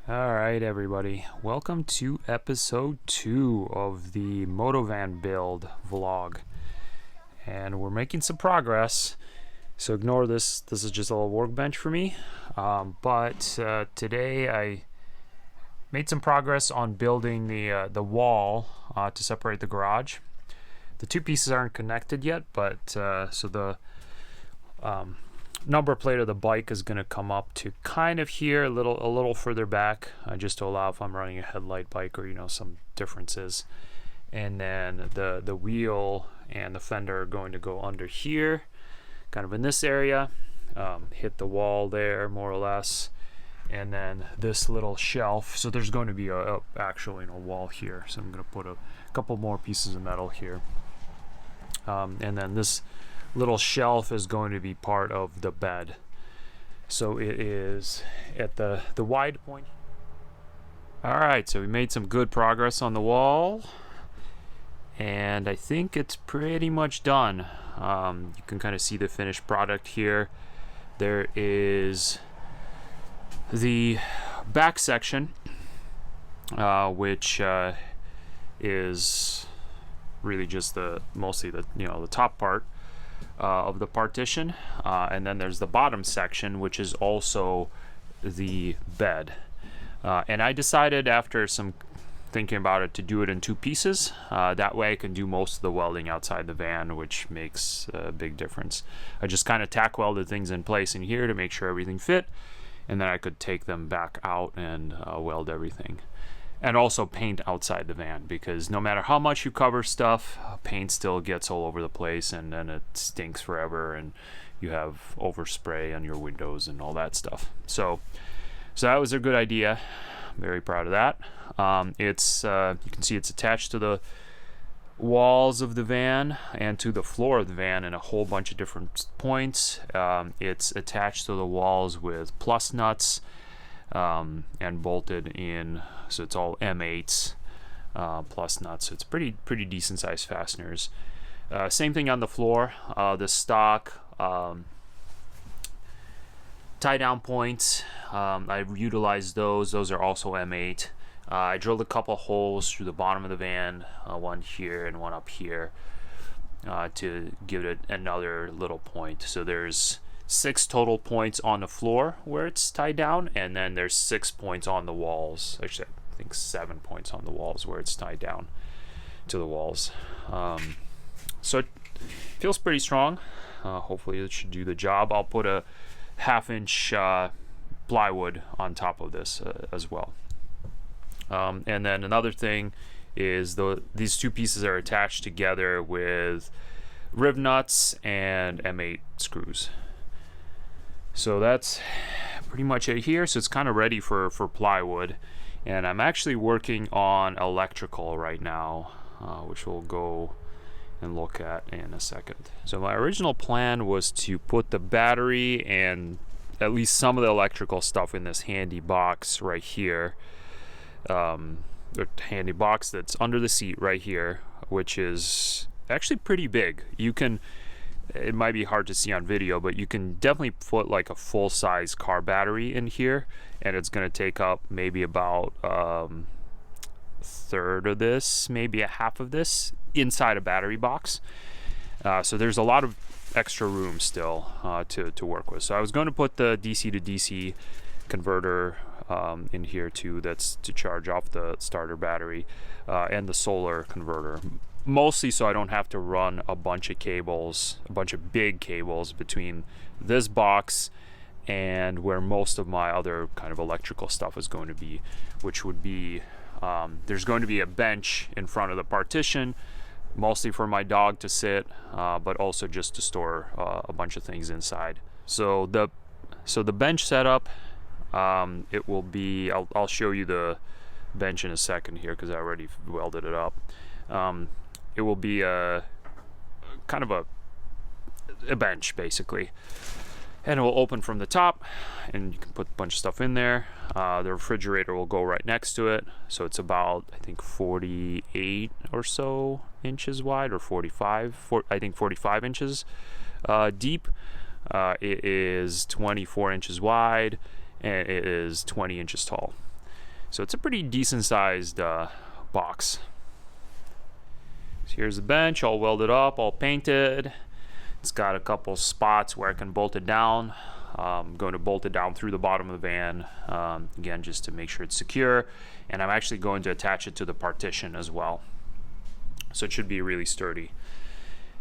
Alright everybody, welcome to episode 2 of the Moto-van build vlog. And we're making some progress, so ignore this is just a little workbench for me. But today I made some progress on building the wall to separate the garage. The two pieces aren't connected yet, but so the number plate of the bike is going to come up to kind of here, a little further back, just to allow if I'm running a headlight bike or some differences. And then the wheel and the fender are going to go under here, kind of in this area, hit the wall there more or less, and then this little shelf. So there's going to be a actual wall here. So I'm going to put a couple more pieces of metal here, and then this little shelf is going to be part of the bed. So it is at the wide point. Alright, so we made some good progress on the wall, and I think it's pretty much done. You can kind of see the finished product here. There is the back section, which is really just mostly the top part of the partition, and then there's the bottom section, which is also the bed. And I decided after some thinking about it to do it in two pieces. That way I can do most of the welding outside the van, which makes a big difference. I just kind of tack welded things in place in here to make sure everything fit, and then I could take them back out and weld everything. And also paint outside the van, because no matter how much you cover stuff, paint still gets all over the place, and then it stinks forever, and you have overspray on your windows and all that stuff. So that was a good idea. I'm very proud of that. It's you can see it's attached to the walls of the van and to the floor of the van in a whole bunch of different points. It's attached to the walls with plus nuts, and bolted in, so it's all M8s plus nuts. So it's pretty decent sized fasteners. Same thing on the floor. The stock tie down points, I've utilized those. Those are also M8. I drilled a couple holes through the bottom of the van, one here and one up here, to give it another little point. So there's 6 total points on the floor where it's tied down, and then there's 6 points on the walls. Actually, I think 7 points on the walls where it's tied down to the walls. So it feels pretty strong. Hopefully it should do the job. I'll put a 1/2-inch plywood on top of this as well. And then another thing is these two pieces are attached together with riv nuts and M8 screws. So that's pretty much it here. So it's kind of ready for plywood, and I'm actually working on electrical right now, which we'll go and look at in a second. So my original plan was to put the battery and at least some of the electrical stuff in this handy box right here. The handy box that's under the seat right here, which is actually pretty big. It might be hard to see on video, but you can definitely put like a full-size car battery in here, and it's going to take up maybe about a third of this, maybe a half of this inside a battery box. So there's a lot of extra room still to work with. So I was going to put the DC to DC converter in here too, that's to charge off the starter battery, and the solar converter, mostly so I don't have to run a bunch of big cables between this box and where most of my other kind of electrical stuff is going to be, which would be there's going to be a bench in front of the partition, mostly for my dog to sit, but also just to store a bunch of things inside. So the bench setup, it will be, I'll show you the bench in a second here because I already welded it up. It will be a kind of a bench basically, and it will open from the top, and you can put a bunch of stuff in there. The refrigerator will go right next to it, so it's about, I think, 48 or so inches wide, or 45, I think 45 inches deep. It is 24 inches wide, and it is 20 inches tall. So it's a pretty decent sized box. So here's the bench, all welded up, all painted. It's got a couple spots where I can bolt it down. I'm going to bolt it down through the bottom of the van, again, just to make sure it's secure. And I'm actually going to attach it to the partition as well. So it should be really sturdy.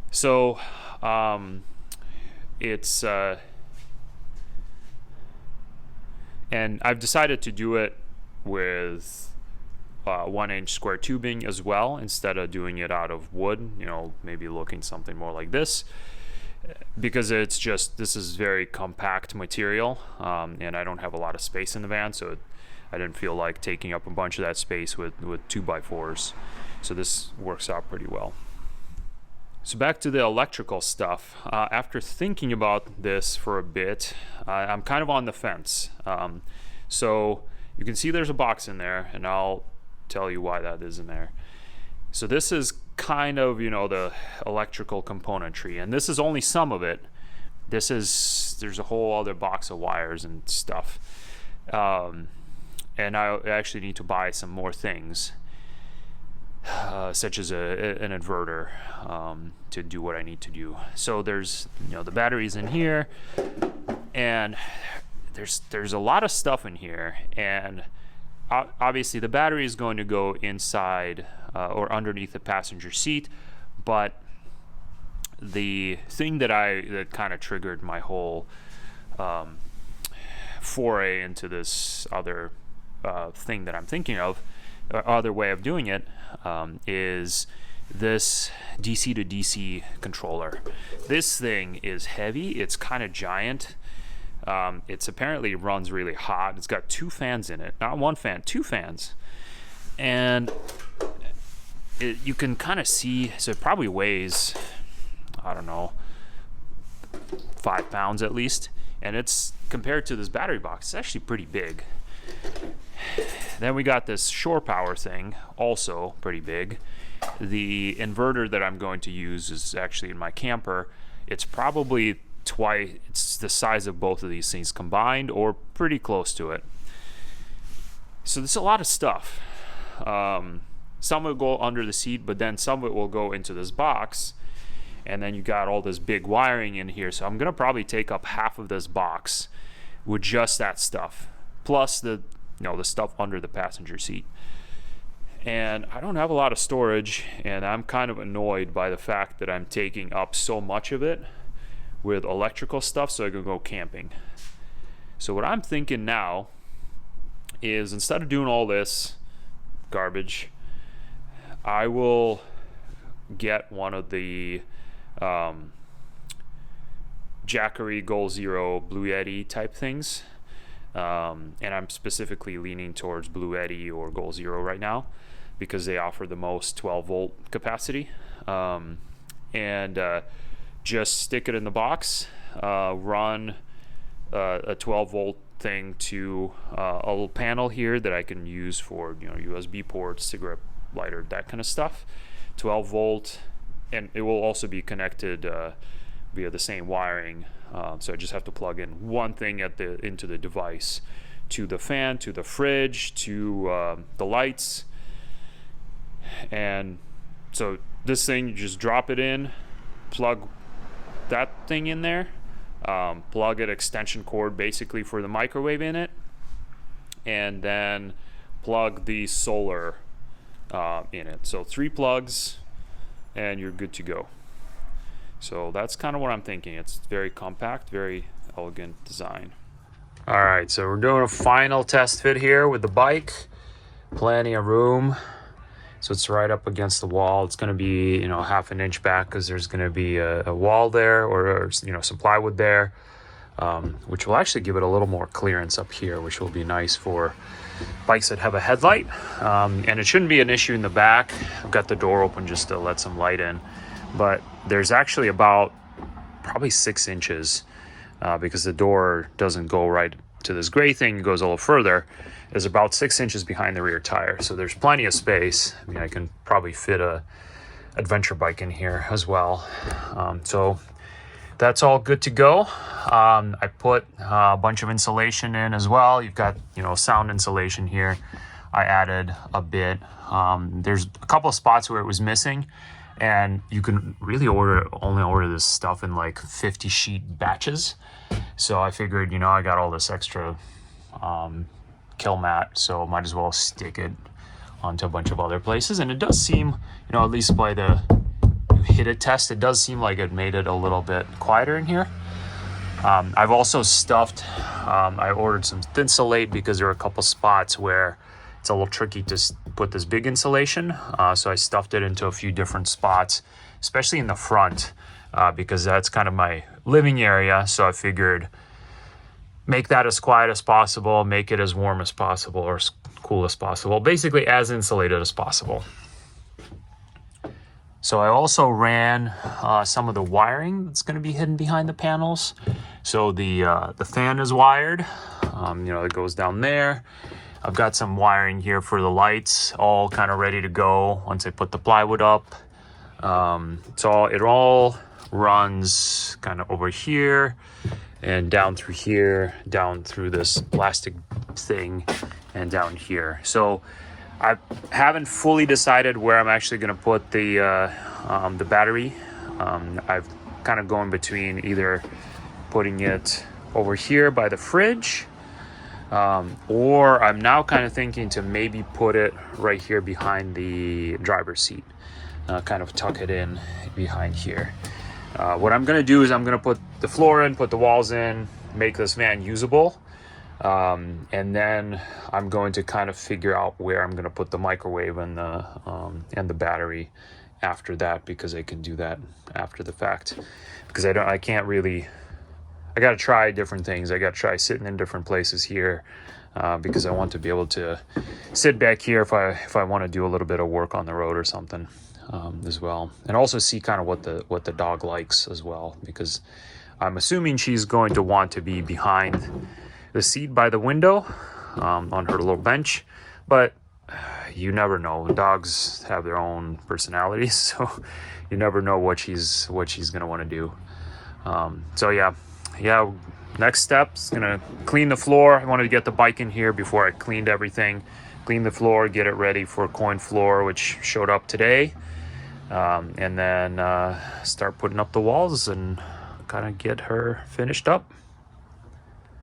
So it's, and I've decided to do it with 1-inch square tubing as well, instead of doing it out of wood, you know, maybe looking something more like this. Because it's just, this is very compact material, and I don't have a lot of space in the van, so I didn't feel like taking up a bunch of that space with 2x4s. So this works out pretty well. So back to the electrical stuff. After thinking about this for a bit, I'm kind of on the fence. So you can see there's a box in there, and I'll tell you why that is in there. So this is kind of, you know, the electrical componentry, and this is only some of it. There's a whole other box of wires and stuff. And I actually need to buy some more things, such as an inverter, to do what I need to do. So there's, you know, the batteries in here, and there's a lot of stuff in here, and obviously the battery is going to go inside or underneath the passenger seat, but the thing that kind of triggered my whole foray into this other thing that I'm thinking of, other way of doing it, is this DC to DC controller. This thing is heavy. It's kind of giant. It's apparently runs really hot. It's got 2 fans in it, not 1 fan, 2 fans, and you can kind of see. So it probably weighs, I don't know, 5 pounds at least, and it's, compared to this battery box, it's actually pretty big. Then we got this shore power thing, also pretty big. The inverter that I'm going to use is actually in my camper. It's probably it's the size of both of these things combined, or pretty close to it. So there's a lot of stuff. Some will go under the seat, but then some of it will go into this box, and then you got all this big wiring in here. So I'm gonna probably take up half of this box with just that stuff, plus the stuff under the passenger seat. And I don't have a lot of storage, and I'm kind of annoyed by the fact that I'm taking up so much of it with electrical stuff so I can go camping. So what I'm thinking now is, instead of doing all this garbage, I will get one of the Jackery Goal Zero Blue Yeti type things, and I'm specifically leaning towards Blue Yeti or Goal Zero right now because they offer the most 12 volt capacity, and just stick it in the box, run a 12 volt thing to a little panel here that I can use for, you know, USB ports, cigarette lighter, that kind of stuff. 12 volt, and it will also be connected via the same wiring. So I just have to plug in one thing into the device, to the fan, to the fridge, to the lights. And so this thing, you just drop it in, plug that thing in there, plug an extension cord basically for the microwave in it, and then plug the solar in it. So 3 plugs and you're good to go. So that's kind of what I'm thinking. It's very compact, very elegant design. All right, so we're doing a final test fit here with the bike. Plenty of room. So it's right up against the wall. It's going to be, you know, half an inch back because there's going to be a wall there, or you know, some plywood there, which will actually give it a little more clearance up here, which will be nice for bikes that have a headlight. And it shouldn't be an issue in the back. I've got the door open just to let some light in, but there's actually about probably 6 inches because the door doesn't go right to this gray thing, it goes a little further. Is about 6 inches behind the rear tire, so there's plenty of space. I mean, I can probably fit a adventure bike in here as well. So that's all good to go. I put a bunch of insulation in as well. You've got, you know, sound insulation here. I added a bit. There's a couple of spots where it was missing, and you can really only order this stuff in like 50 sheet batches. So I figured, you know, I got all this extra kill mat, so might as well stick it onto a bunch of other places. And it does seem, you know, at least by the hit it test, it does seem like it made it a little bit quieter in here. I've also stuffed, I ordered some Thinsulate because there are a couple spots where it's a little tricky to put this big insulation. So I stuffed it into a few different spots, especially in the front, because that's kind of my living area. So I figured make that as quiet as possible, make it as warm as possible or as cool as possible, basically as insulated as possible. So I also ran some of the wiring that's going to be hidden behind the panels. So the fan is wired, you know, it goes down there. I've got some wiring here for the lights, all kind of ready to go once I put the plywood up. So it all runs kind of over here and down through here, down through this plastic thing and down here. So I haven't fully decided where I'm actually going to put the battery. I've kind of gone between either putting it over here by the fridge, or I'm now kind of thinking to maybe put it right here behind the driver's seat, kind of tuck it in behind here. What I'm going to do is I'm going to put the floor in, put the walls in, make this van usable. And then I'm going to kind of figure out where I'm going to put the microwave and the battery after that, because I can do that after the fact, because I can't really, I got to try different things. I got to try sitting in different places here, because I want to be able to sit back here if I want to do a little bit of work on the road or something, as well. And also see kind of what the dog likes as well, because I'm assuming she's going to want to be behind the seat by the window, on her little bench, but you never know. Dogs have their own personalities, so you never know what she's gonna want to do. So yeah, next step is gonna clean the floor. I wanted to get the bike in here before I cleaned everything, clean the floor, get it ready for coin floor, which showed up today, and then start putting up the walls and kind of get her finished up.